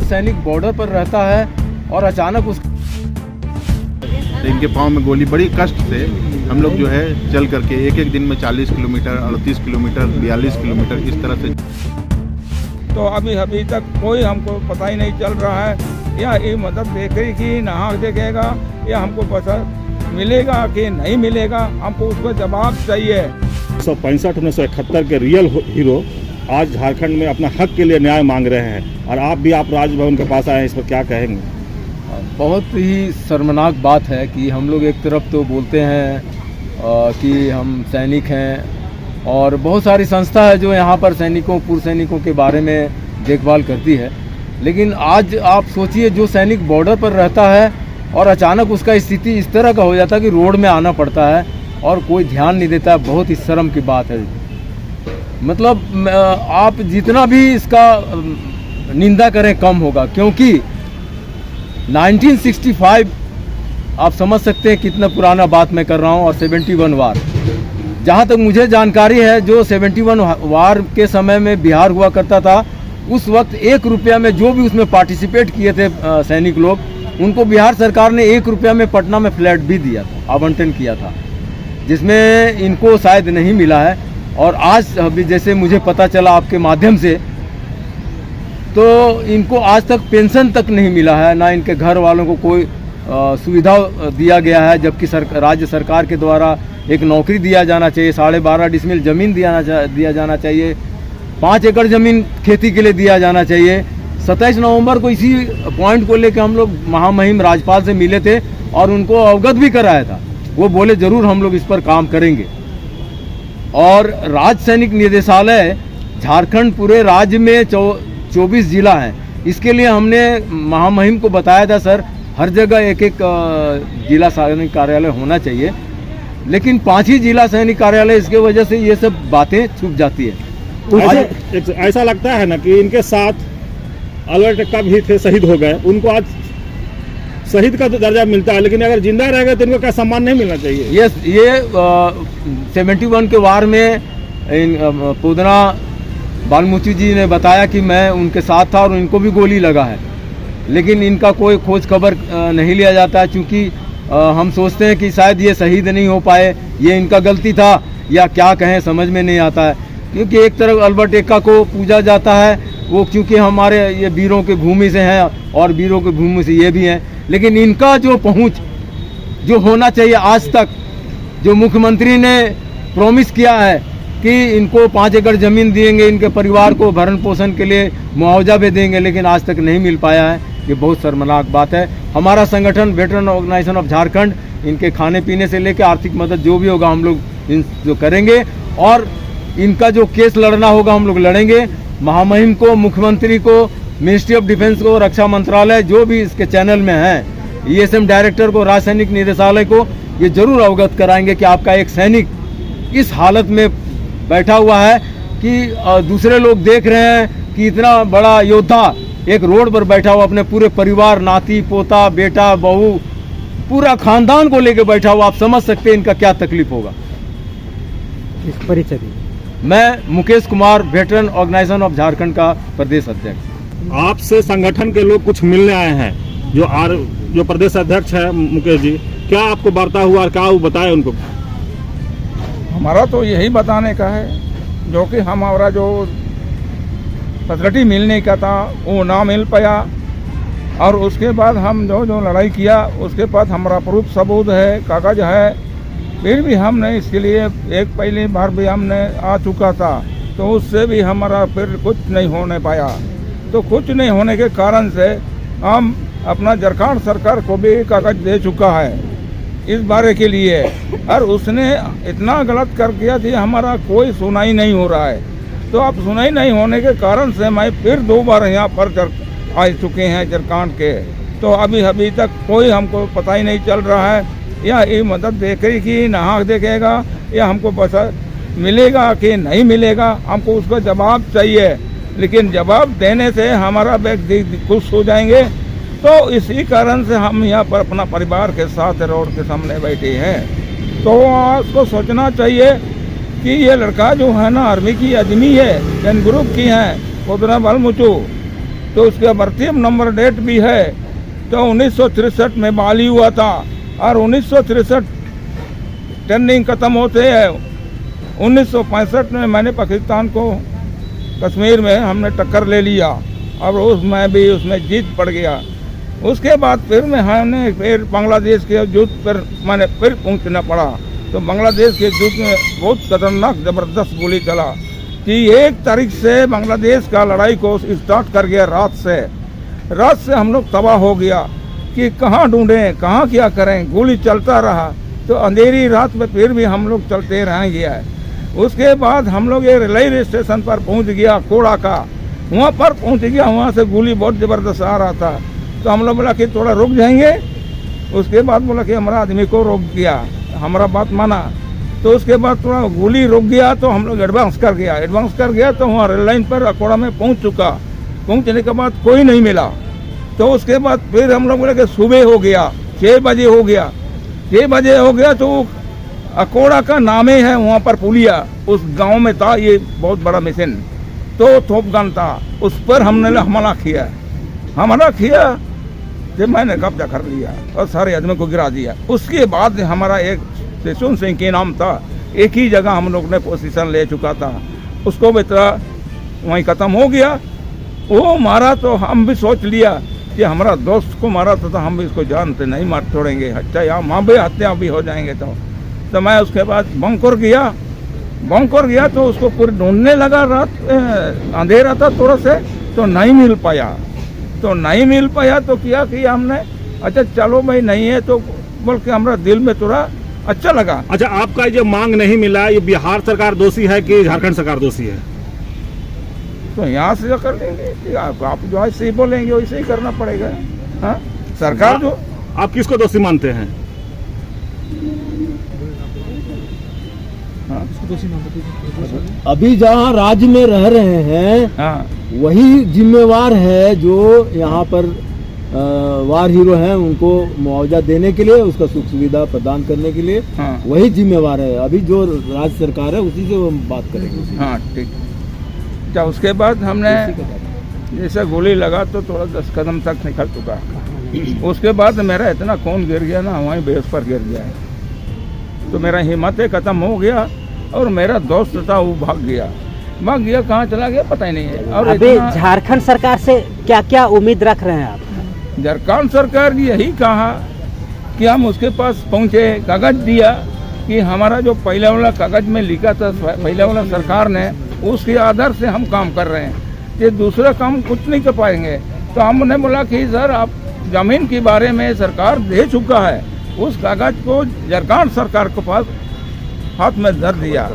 सैनिक बॉर्डर पर रहता है और अचानक उस इनके पाँव में गोली, बड़ी कष्ट से हम लोग जो है चल करके एक दिन में 40 किलोमीटर, 38 किलोमीटर, 42 किलोमीटर इस तरह से। तो अभी तक कोई हमको पता ही नहीं चल रहा है, या ये मदद देखेगी ना देखेगा, या हमको पता मिलेगा कि नहीं मिलेगा, हमको उसका जवाब चाहिए। 1965-1971 के रियल हीरो आज झारखंड में अपना हक के लिए न्याय मांग रहे हैं, और आप भी राजभवन के पास आए हैं, इस पर क्या कहेंगे? बहुत ही शर्मनाक बात है कि हम लोग एक तरफ तो बोलते हैं कि हम सैनिक हैं, और बहुत सारी संस्था है जो यहाँ पर सैनिकों, पूर्व सैनिकों के बारे में देखभाल करती है, लेकिन आज आप सोचिए जो सैनिक बॉर्डर पर रहता है और अचानक उसका स्थिति इस तरह का हो जाता है कि रोड में आना पड़ता है और कोई ध्यान नहीं देता है। बहुत ही शर्म की बात है। मतलब आप जितना भी इसका निंदा करें कम होगा, क्योंकि 1965 आप समझ सकते हैं कितना पुराना बात मैं कर रहा हूं, और 71 वार, जहां तक मुझे जानकारी है, जो 71 वार के समय में बिहार हुआ करता था, उस वक्त 1 रुपया में जो भी उसमें पार्टिसिपेट किए थे सैनिक लोग, उनको बिहार सरकार ने 1 रुपया में पटना में फ्लैट भी दिया था, आवंटन किया था, जिसमें इनको शायद नहीं मिला है। और आज अभी जैसे मुझे पता चला आपके माध्यम से, तो इनको आज तक पेंशन तक नहीं मिला है, ना इनके घर वालों को कोई सुविधा दिया गया है, जबकि राज्य सरकार के द्वारा एक नौकरी दिया जाना चाहिए, 12.5 डिसमिल ज़मीन दिया जाना चाहिए, 5 एकड़ ज़मीन खेती के लिए दिया जाना चाहिए। 27 नवंबर को इसी पॉइंट को लेकर हम लोग महामहिम राज्यपाल से मिले थे और उनको अवगत भी कराया था। वो बोले जरूर हम लोग इस पर काम करेंगे। और राज्य सैनिक निदेशालय झारखंड पूरे राज्य में 24 जिला हैं। इसके लिए हमने महामहिम को बताया था, सर हर जगह एक जिला सैनिक कार्यालय होना चाहिए, लेकिन 5 ही जिला सैनिक कार्यालय, इसके वजह से ये सब बातें छुप जाती है। ऐसा लगता है ना कि इनके साथ अलर्ट का भी थे, शहीद हो गए, उनको आज शहीद का दर्जा मिलता है, लेकिन अगर जिंदा रह गए तो इनको क्या सम्मान नहीं मिलना चाहिए? ये 71 के वार में पूदना बालमुचि जी ने बताया कि मैं उनके साथ था और इनको भी गोली लगा है, लेकिन इनका कोई खोज खबर नहीं लिया जाता है, क्योंकि हम सोचते हैं कि शायद ये शहीद नहीं हो पाए, ये इनका गलती था या क्या कहें, समझ में नहीं आता है। क्योंकि एक तरफ अल्बर्ट एक्का को पूजा जाता है, वो क्योंकि हमारे ये वीरों की भूमि से हैं और वीरों की भूमि से ये भी हैं, लेकिन इनका जो पहुंच जो होना चाहिए, आज तक जो मुख्यमंत्री ने प्रॉमिस किया है कि इनको 5 एकड़ ज़मीन देंगे, इनके परिवार को भरण पोषण के लिए मुआवजा भी देंगे, लेकिन आज तक नहीं मिल पाया है। ये बहुत शर्मनाक बात है। हमारा संगठन वेटरन ऑर्गेनाइजेशन ऑफ झारखंड इनके खाने पीने से लेकर आर्थिक मदद जो भी होगा हम लोग इन जो करेंगे, और इनका जो केस लड़ना होगा हम लोग लड़ेंगे। महामहिम को, मुख्यमंत्री को, मिनिस्ट्री ऑफ डिफेंस को, रक्षा मंत्रालय जो भी इसके चैनल में है, ESM डायरेक्टर को, राज्य सैनिक निदेशालय को ये जरूर अवगत कराएंगे कि आपका एक सैनिक इस हालत में बैठा हुआ है कि दूसरे लोग देख रहे हैं कि इतना बड़ा योद्धा एक रोड पर बैठा हुआ अपने पूरे परिवार, नाती पोता, बेटा बहू, पूरा खानदान को लेकर बैठा हुआ। आप समझ सकते हैं इनका क्या तकलीफ होगा। इस परिचय मैं Mukesh Kumar, veteran organisation of Jharkhand का प्रदेश अध्यक्ष। आपसे संगठन के लोग कुछ मिलने आए हैं, जो प्रदेश अध्यक्ष है मुकेश जी, क्या आपको वार्ता हुआ और क्या वो बताए उनको? हमारा तो यही बताने का है, जो कि हमारा जो फैसिलिटी मिलने का था वो ना मिल पाया, और उसके बाद हम जो लड़ाई किया उसके बाद हमारा प्रूफ सबूत है, कागज है, फिर भी हमने इसके लिए एक पहली बार भी हमने आ चुका था, तो उससे भी हमारा फिर कुछ नहीं होने पाया। तो कुछ नहीं होने के कारण से हम अपना झारखंड सरकार को भी कागज दे चुका है इस बारे के लिए, और उसने इतना गलत कर दिया कि हमारा कोई सुनाई नहीं हो रहा है। तो अब सुनाई नहीं होने के कारण से मैं फिर 2 बार यहाँ पर आ चुके हैं झारखंड के, तो अभी तक कोई हमको पता ही नहीं चल रहा है, या ये मदद देखेगी ना देखेगा, या हमको पता मिलेगा कि नहीं मिलेगा, हमको उसका जवाब चाहिए। लेकिन जवाब देने से हमारा व्यक्ति खुश हो जाएंगे, तो इसी कारण से हम यहाँ पर अपना परिवार के साथ रोड के सामने बैठे हैं। तो आपको सोचना चाहिए कि ये लड़का जो है ना आर्मी की आदमी है, जैन ग्रुप की है, पूदना बालमुचि, तो उसके भर्ती नंबर डेट भी है। तो 1963 में बहाली हुआ था और 1963 ट्रेनिंग खत्म होते हैं 1965 में मैंने पाकिस्तान को कश्मीर में हमने टक्कर ले लिया और मैं भी उसमें जीत पड़ गया। उसके बाद फिर हमने फिर बांग्लादेश के युद्ध पर मैंने फिर पहुंचना पड़ा। तो बांग्लादेश के युद्ध में बहुत खतरनाक ज़बरदस्त गोली चला कि 1 तारीख से बांग्लादेश का लड़ाई को स्टार्ट कर गया। रात से हम लोग तबाह हो गया कि कहाँ ढूंढें, कहाँ क्या करें। गोली चलता रहा तो अंधेरी रात में फिर भी हम लोग चलते रहेंगे। उसके बाद हम लोग ये रेलवे स्टेशन पर पहुंच गया कोड़ा का, वहाँ पर पहुंच गया। वहाँ से गोली बहुत ज़बरदस्त आ रहा था। तो हम लोग बोला कि थोड़ा रुक जाएंगे। उसके बाद बोला कि हमारा आदमी को रोक गया, हमारा बात माना। तो उसके बाद थोड़ा गोली रुक गया तो हम लोग एडवांस कर गया तो वहाँ रेल लाइन पर अकोड़ा में पहुँच चुका। पहुँचने के बाद कोई नहीं मिला। तो उसके बाद फिर हम लोग बोले कि सुबह हो गया, 6 बजे हो गया। 6 बजे हो गया तो अकोड़ा का नामे है वहाँ पर पुलिया, उस गांव में था ये बहुत बड़ा मिशन। तो तोप गन था, उस पर हमने हमला किया तो मैंने कब्जा कर लिया और सारे आदमी को गिरा दिया। उसके बाद हमारा एक सेशुन सिंह के नाम था, एक ही जगह हम लोग ने पोजीशन ले चुका था। उसको भी वहीं ख़त्म हो गया। वो मारा तो हम भी सोच लिया कि हमारा दोस्त को मारा था तो हम भी इसको जानते नहीं मार छोड़ेंगे, अच्छा यहाँ माँ भी हत्या भी हो जाएंगे। तो मैं उसके बाद बंकुर गया तो उसको पूरे ढूंढने लगा। रात अंधेरा था थोड़ा से तो नहीं मिल पाया। तो क्या किया हमने, अच्छा चलो भाई नहीं है तो बोल के हमारा दिल में थोड़ा अच्छा लगा। अच्छा, आपका जो मांग नहीं मिला, ये बिहार सरकार दोषी है कि झारखंड सरकार दोषी है? तो यहाँ से जो कर लेंगे, आप जो है सही बोलेंगे वैसे ही करना पड़ेगा। हाँ, सरकार जो। आप किसको दोषी मानते हैं? हाँ, अभी जहाँ राज्य में रह रहे हैं हाँ, वही जिम्मेवार है जो यहाँ पर वार हीरो हैं उनको मुआवजा देने के लिए, उसका सुख सुविधा प्रदान करने के लिए हाँ, वही जिम्मेवार है। अभी जो राज्य सरकार है उसी से वो बात करेंगे। हाँ ठीक। क्या उसके बाद हमने जैसे गोली लगा तो थोड़ा 10 कदम तक निकल चुका। उसके बाद मेरा इतना खून गिर गया ना, वहीं बेहोश पर गिर गया। तो मेरा हिम्मत खत्म हो गया और मेरा दोस्त था वो भाग गया। कहाँ चला गया पता ही नहीं है। और अभी झारखंड सरकार से क्या क्या उम्मीद रख रहे हैं आप? झारखंड सरकार यही कहा कि हम उसके पास पहुँचे, कागज दिया कि हमारा जो पहले वाला कागज में लिखा था पहले वाला सरकार ने, उसके आधार से हम काम कर रहे हैं। ये दूसरा काम कुछ नहीं कर पाएंगे। तो हमने बोला कि सर आप जमीन के बारे में सरकार दे चुका है, उस कागज को झारखंड सरकार के पास हाथ में धर दिया।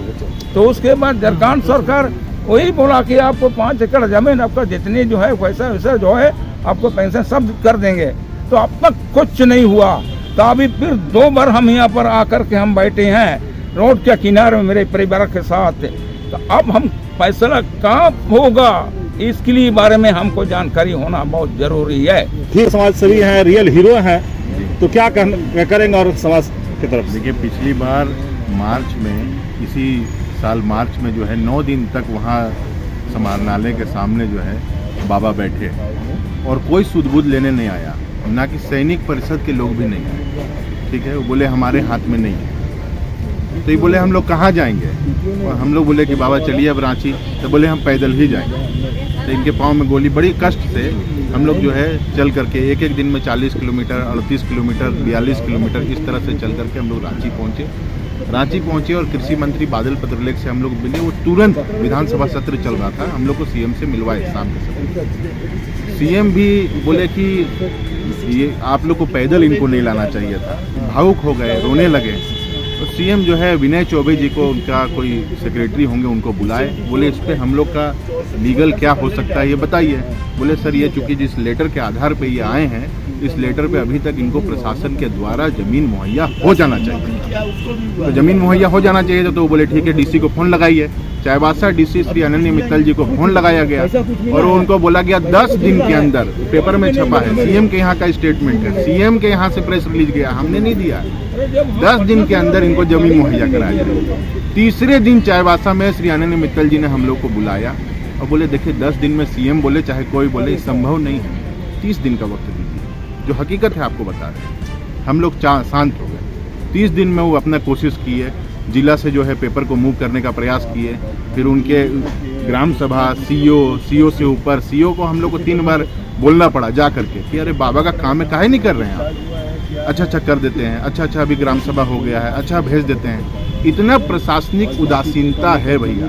तो उसके बाद झारखंड सरकार वही बोला कि आपको 5 एकड़ जमीन, आपका जितनी जो है पैसा वैसा जो है आपको पेंशन सब कर देंगे। तो अब तक कुछ नहीं हुआ। तो अभी फिर 2 बार हम यहाँ पर आकर के हम बैठे हैं रोड के किनारे में मेरे परिवार के साथ। तो अब हम फैसला कहाँ होगा इसके लिए बारे में हमको जानकारी होना बहुत जरूरी है। ठीक, समाज सेवी हैं, रियल हीरो हैं, तो क्या करेंगे और समाज की तरफ? देखिए, पिछली बार मार्च में, इसी साल मार्च में जो है 9 दिन तक वहाँ समाहरणालय के सामने जो है बाबा बैठे और कोई सुध-बुध लेने नहीं आया, ना कि सैनिक परिषद के लोग भी नहीं आए। ठीक है, वो बोले हमारे हाथ में नहीं है। तो ये बोले हम लोग कहाँ जाएंगे, और हम लोग बोले कि बाबा चलिए अब रांची। तो बोले हम पैदल ही जाएंगे। तो इनके पाँव में गोली, बड़ी कष्ट से हम लोग जो है चल करके एक दिन में 40 किलोमीटर, 38 किलोमीटर, 42 किलोमीटर इस तरह से चल करके हम लोग रांची पहुँचे और कृषि मंत्री बादल पत्रलेख से हम लोग मिले। वो तुरंत विधानसभा सत्र चल रहा था, हम लोग को सीएम से मिलवाए शाम के समय। सीएम भी बोले कि ये आप लोग को पैदल इनको नहीं लाना चाहिए था, भावुक हो गए, रोने लगे। तो सीएम जो है विनय चौबे जी को, उनका कोई सेक्रेटरी होंगे, उनको बुलाए। बोले इस पे हम लोग का लीगल क्या हो सकता है ये बताइए। बोले सर ये चूँकि जिस लेटर के आधार पे ये आए हैं, इस लेटर पे अभी तक इनको प्रशासन के द्वारा ज़मीन मुहैया हो जाना चाहिए। तो ज़मीन मुहैया हो जाना चाहिए तो वो बोले ठीक है, डीसी को फ़ोन लगाइए। चाईबासा डीसी श्री अनन्य मित्तल जी को फ़ोन लगाया गया और उनको बोला गया 10 दिन के अंदर, पेपर में छपा है, सीएम के यहाँ का स्टेटमेंट है, सीएम के यहाँ से प्रेस रिलीज गया, हमने नहीं दिया। 10 दिन के अंदर इनको जमीन मुहैया कराया जाए। तीसरे दिन चाईबासा में श्री अनन्य मित्तल जी ने हम लोग को बुलाया और बोले देखिए 10 दिन में सीएम बोले चाहे कोई बोले ये संभव नहीं है, 30 दिन का वक्त दीजिए। जो हकीकत है आपको बता रहे हैं। हम लोग शांत हो गए। 30 दिन में वो अपना कोशिश किए, जिला से जो है पेपर को मूव करने का प्रयास किए, फिर उनके ग्राम सभा सीओ से ऊपर सीओ को हम लोग को 3 बार बोलना पड़ा जा करके कि अरे बाबा का काम है, काहे नहीं कर रहे हैं आप, अच्छा कर देते हैं, अच्छा अभी ग्राम सभा हो गया है, अच्छा भेज देते हैं। इतना प्रशासनिक उदासीनता है भैया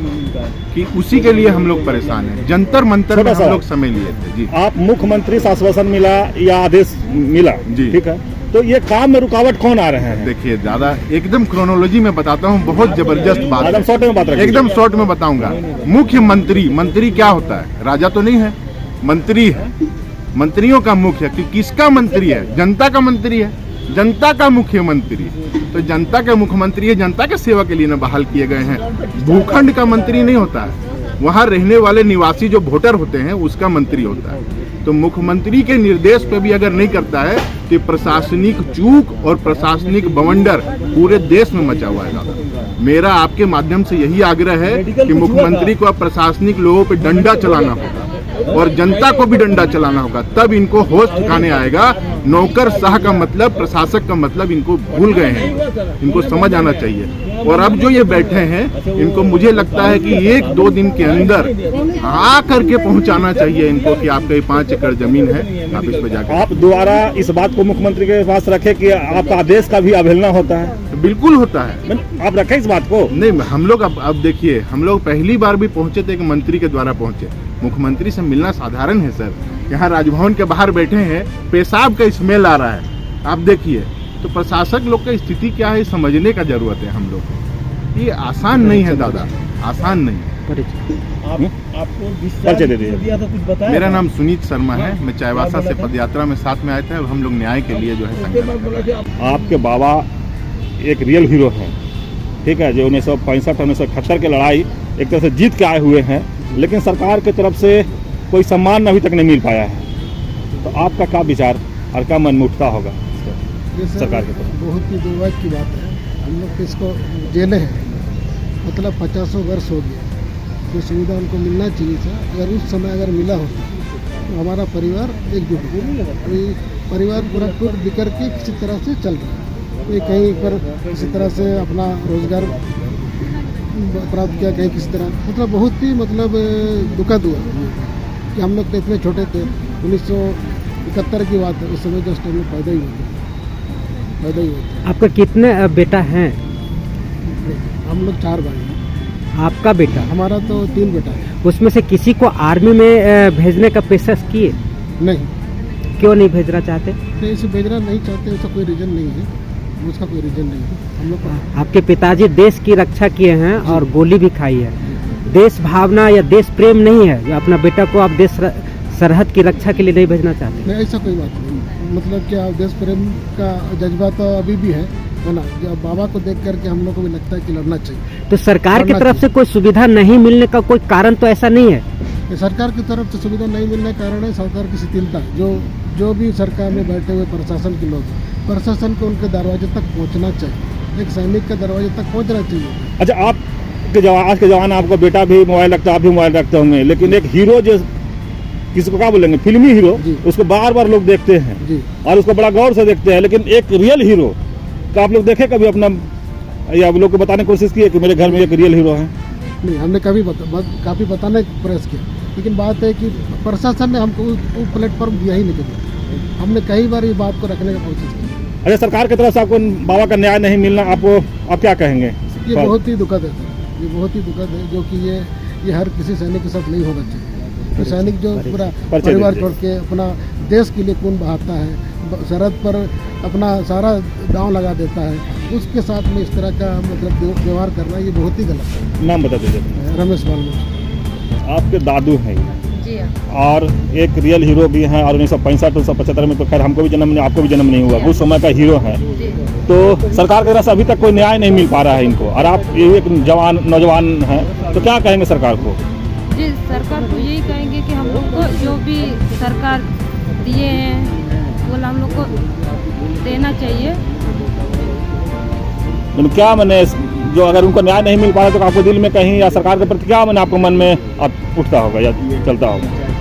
कि उसी के लिए हम लोग परेशान हैं। जंतर मंतर में हम लोग समय लिए थे जी। आप मुख्यमंत्री से आश्वासन मिला या आदेश मिला जी, ठीक है, तो ये काम में रुकावट कौन आ रहे हैं? देखिए दादा एकदम क्रोनोलॉजी में बताता हूँ, बहुत जबरदस्त बात एकदम शॉर्ट में बात रखिए। एकदम शॉर्ट में बताऊंगा। मुख्यमंत्री क्या होता है? राजा तो नहीं है, मंत्री है। मंत्रियों का मुख्य कि किसका मंत्री है? जनता का मंत्री है, जनता का मुख्यमंत्री। तो जनता के मुख्यमंत्री है, जनता के सेवा के लिए ना बहाल किए गए हैं। भूखंड का मंत्री नहीं होता है, वहाँ रहने वाले निवासी जो वोटर होते हैं उसका मंत्री होता है। तो मुख्यमंत्री के निर्देश पे भी अगर नहीं करता है तो प्रशासनिक चूक और प्रशासनिक बवंडर पूरे देश में मचा हुआ है दादा। मेरा आपके माध्यम से यही आग्रह है कि मुख्यमंत्री को अब प्रशासनिक लोगों पे डंडा चलाना होगा और जनता को भी डंडा चलाना होगा, तब इनको होश ठिकाने आएगा। नौकर शाह का मतलब, प्रशासक का मतलब इनको भूल गए हैं, इनको समझ आना चाहिए। और अब जो ये बैठे हैं इनको मुझे लगता है कि 1-2 दिन के अंदर आ करके पहुंचाना चाहिए इनको कि आपका 5 एकड़ जमीन है, आप इस पे जाकर। आप दोबारा इस बात को मुख्यमंत्री के पास रखे कि आपका आदेश का भी अवहेलना होता है? बिल्कुल होता है। आप रखें इस बात को। नहीं, हम लोग अब देखिए, हम लोग पहली बार भी पहुंचे थे कि मंत्री के द्वारा पहुंचे। मुख्यमंत्री से मिलना साधारण है सर। यहाँ राजभवन के बाहर बैठे हैं, पेशाब का स्मेल आ रहा है, आप देखिए। तो प्रशासक लोग का स्थिति क्या है समझने का जरूरत है हम लोग को। ये आसान नहीं है दादा, आसान नहीं है। परिचय दे दीजिए। मेरा नाम सुनीत शर्मा है, मैं चाईबासा से पदयात्रा में साथ में आए थे। अब हम लोग न्याय के लिए जो है संघर्ष कर रहे हैं। आपके बाबा एक रियल हीरो हैं, ठीक है, जो 1965-1971 की लड़ाई एक तरह से जीत के आए हुए हैं, लेकिन सरकार की तरफ से कोई सम्मान अभी तक नहीं मिल पाया है। तो आपका क्या विचार और क्या मन में उठता होगा सरकार की तरफ? बहुत ही दुर्भाग्य की बात है। हम लोग इसको जेले हैं, मतलब 50 वर्ष हो गया। जो सुविधा उनको मिलना चाहिए था, अगर उस समय अगर मिला होता तो हमारा परिवार एकजुट हो। कोई परिवार पूरा टूट बिखर के किसी तरह से चल रहा है। कोई कहीं पर किसी तरह से अपना रोजगार प्राप्त किया, कहीं किसी तरह, मतलब बहुत ही दुखद हुआ कि हम लोग तो इतने छोटे थे। 1971 की बात है, उस समय जस्ट हम लोग पैदा ही हुए थे। आपका कितने बेटा हैं? हम लोग 4 भाई हैं। आपका बेटा? हमारा तो 3 बेटा है। उसमें से किसी को आर्मी में भेजने का पेशकश किए? नहीं। क्यों नहीं भेजना चाहते? तो इसे भेजना नहीं चाहते, उसका कोई रीजन नहीं है, उसका कोई रीजन नहीं है। हम लोग आपके पिताजी देश की रक्षा किए हैं और गोली भी खाई है। देश भावना या देश प्रेम नहीं है जो अपना बेटा को आप देश सरहद की रक्षा के लिए नहीं भेजना चाहते? नहीं, ऐसा कोई बात नहीं। मतलब क्या देश प्रेम का जज्बा तो अभी भी है ना। जब बाबा को देख करके हम लोग को भी लगता है कि लड़ना चाहिए। तो सरकार की तरफ से कोई सुविधा नहीं मिलने का कोई कारण तो ऐसा नहीं है? सरकार की तरफ से सुविधा नहीं मिलने का कारण है सरकार की शिथिलता। जो भी सरकार में बैठे हुए प्रशासन के लोग, प्रशासन को उनके दरवाजे तक पहुँचना चाहिए। एक सैनिक के दरवाजे तक पहुँचना चाहिए। अच्छा, आज के जमाना आपका बेटा भी मोबाइल रखता है, आप भी मोबाइल रखते होंगे, लेकिन एक हीरो जो किसको क्या बोलेंगे, फिल्मी हीरो, उसको बार बार लोग देखते हैं जी, और उसको बड़ा गौर से देखते हैं। लेकिन एक रियल हीरो तो आप लोग देखे कभी अपना, या आप लोग को बताने की कोशिश की है कि मेरे घर में एक रियल हीरो है? नहीं, हमने काफ़ी बताने का प्रयास किया, लेकिन बात है कि प्रशासन ने हमको वो प्लेटफॉर्म दिया ही नहीं दिया। हमने कई बार ये बात को रखने की कोशिश की। अच्छा, सरकार की तरफ से आपको बाबा का न्याय नहीं मिलना, आपको आप क्या कहेंगे? ये बहुत ही दुखद है सर, ये बहुत ही दुखद है, जो कि ये हर किसी सैनिक के साथ नहीं होना चाहिए। तो सैनिक जो पूरा परिवार छोड़ के अपना देश के लिए खून बहाता है, सरहद पर अपना सारा दांव लगा देता है, उसके साथ में इस तरह का व्यवहार करना ये बहुत ही गलत है। नाम बता दीजिए। रमेश बालमोच। आपके दादू हैं जी, और एक रियल हीरो भी हैं, और 1965-1975 में तो खैर हमको भी जन्म नहीं, आपको भी जन्म नहीं हुआ, उस समय का हीरो है। तो सरकार की तरफ से अभी तक कोई न्याय नहीं मिल पा रहा है इनको, और आप एक नौजवान हैं, तो क्या कहेंगे सरकार को? जी, सरकार को यही कहेंगे कि हम लोग को जो भी सरकार दिए हैं वो हम लोग को देना चाहिए। लेकिन क्या मैंने जो अगर उनको न्याय नहीं मिल पाया तो आपको दिल में कहीं या सरकार के प्रति क्या मैंने आपको मन में अब उठता होगा या चलता होगा?